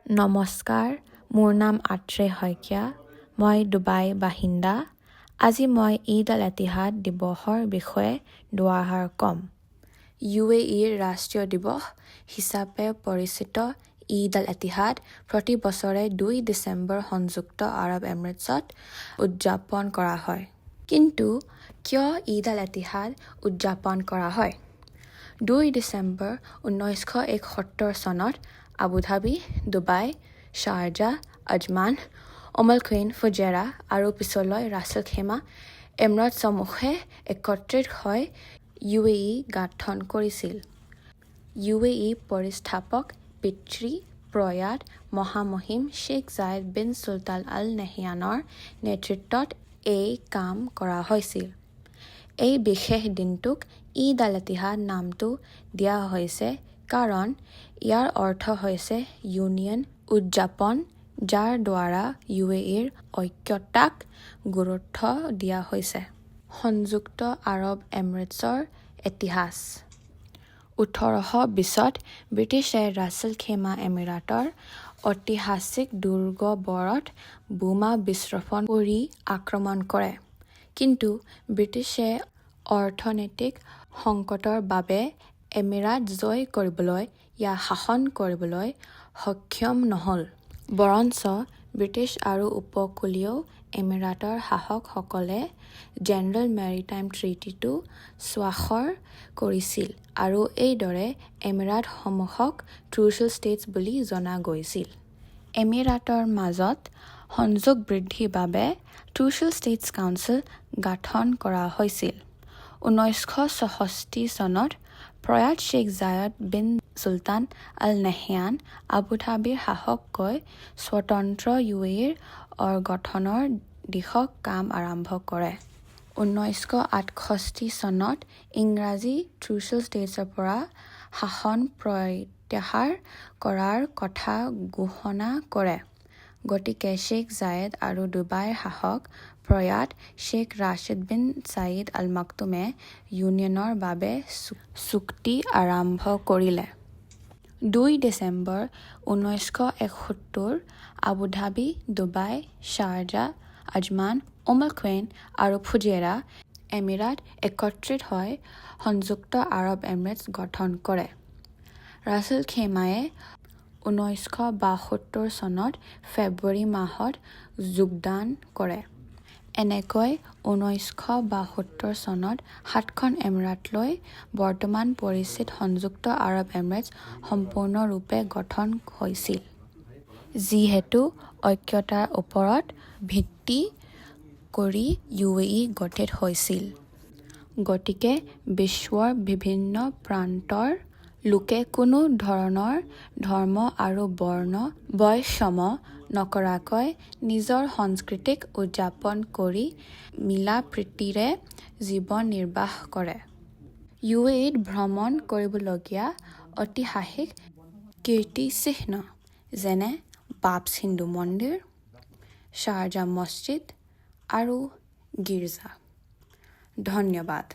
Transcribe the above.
নমস্কাৰ, মোৰ নাম আত্ৰে শইকীয়া। মই ডুবাই বাসিন্দা। আজি মই ঈদ আল এতিহাদ দিৱসৰ বিষয়ে দুআষাৰ ক'ম। UAEৰ ৰাষ্ট্ৰীয় দিৱস হিচাপে পৰিচিত ঈদ আল এতিহাদ প্ৰতি বছৰে 2 ডিচেম্বৰ সংযুক্ত আৰৱ এমিৰেটছত উদযাপন কৰা হয়। কিন্তু কিয় ঈদ আল এতিহাদ উদযাপন কৰা হয়? 2 ডিচেম্বৰ 1971 চনত আবুধাবি, ডুবাই, শ্বাৰজাহ, আজমান, কুৱেইন, ফুজেৰা আৰু পিছলৈ ৰাছেল খেমা এমিৰেটছসমূহে একত্ৰিত হৈ UAE গঠন কৰিছিল। UAE প্ৰতিষ্ঠাপক পিতৃ প্ৰয়াত মহামহিম শ্বেখ জায়েদ বিন চুলতান আল নাহয়ানৰ নেতৃত্বত এই কাম কৰা হৈছিল। এই বিশেষ দিনটোক ঈদ আল এতিহাদ নামটো দিয়া হৈছে কাৰণ ইয়াৰ অৰ্থ হৈছে ইউনিয়ন উদযাপন, যাৰ দ্বাৰা UAEৰ ঐক্যতাক গুৰুত্ব দিয়া হৈছে। সংযুক্ত আৰৱ এমিৰেটছৰ ইতিহাস। 1820ত ব্ৰিটিছে ৰাছেল খেমা এমিৰাটৰ ঐতিহাসিক দুৰ্গবোৰত বোমা বিস্ফোৰণ কৰি আক্ৰমণ কৰে। কিন্তু ব্ৰিটিছে অৰ্থনৈতিক সংকটৰ বাবে এমিৰাট জয় কৰিবলৈ ইয়াক শাসন কৰিবলৈ সক্ষম নহ'ল। বৰঞ্চ ব্ৰিটিছ আৰু উপকূলীয় এমিৰাটৰ শাসকসকলে জেনেৰেল মেৰিটাইম ট্ৰিটিটো স্বাক্ষৰ কৰিছিল আৰু এইদৰে এমিৰাটসমূহক ট্ৰুচিল ষ্টেটছ বুলি জনা গৈছিল। এমিৰাটৰ মাজত সংযোগ বৃদ্ধিৰ বাবে ট্ৰুচিল ষ্টেটছ কাউন্সিল গঠন কৰা হৈছিল। 1964 চনত প্ৰয়াত শ্বেখ জায়েদ বিন চুলতান আল নাহয়ান আবুধাবিৰ শাসককৈ স্বতন্ত্ৰ UAEৰ গঠনৰ দিশত কাম আৰম্ভ কৰে। 1968 চনত ইংৰাজী ট্ৰুচিল ষ্টেটছৰ পৰা শাসন প্ৰত্যাহাৰ কৰাৰ কথা ঘোষণা কৰে। গতিকে শ্বেখ জায়েদ আৰু ডুবাইৰ শাসক প্ৰয়াত Sheikh Rashid bin Saeed Al মাকটুমে ইউনিয়নৰ বাবে চুক্তি আৰম্ভ কৰিলে। 2 ডিচেম্বৰ 1971 Abu Dhabi, Dubai, Sharjah, Ajman, Quwain আৰু ফুজেৰা এমিৰাট একত্ৰিত হৈ সংযুক্ত আৰৱ এমিৰেটছ গঠন কৰে। ৰাছেল খেমায়ে 1972 চনত ফেব্ৰুৱাৰী মাহত যোগদান কৰে। এনেকৈ 1972 চনত 7খন এমিৰাটলৈ বৰ্তমান পৰিচিত সংযুক্ত আৰৱ এমিৰেটছ সম্পূৰ্ণৰূপে গঠন হৈছিল, যিহেতু ঐক্যতাৰ ওপৰত ভিত্তি কৰি UAE গঠিত হৈছিল। গতিকে বিশ্বৰ বিভিন্ন প্ৰান্তৰ লোকে কোনো ধৰণৰ ধৰ্ম আৰু বৰ্ণ বৈষম্য নকৰাকৈ নিজৰ সংস্কৃতিক উদযাপন কৰি মিলাপ্ৰীতিৰে জীৱন নিৰ্বাহ কৰে। UAEত ভ্ৰমণ কৰিবলগীয়া ঐতিহাসিক কীৰ্তিচিহ্ন যেনে বাবছ হিন্দু মন্দিৰ, শ্বাৰজাহ মছজিদ আৰু গীৰ্জা। ধন্যবাদ।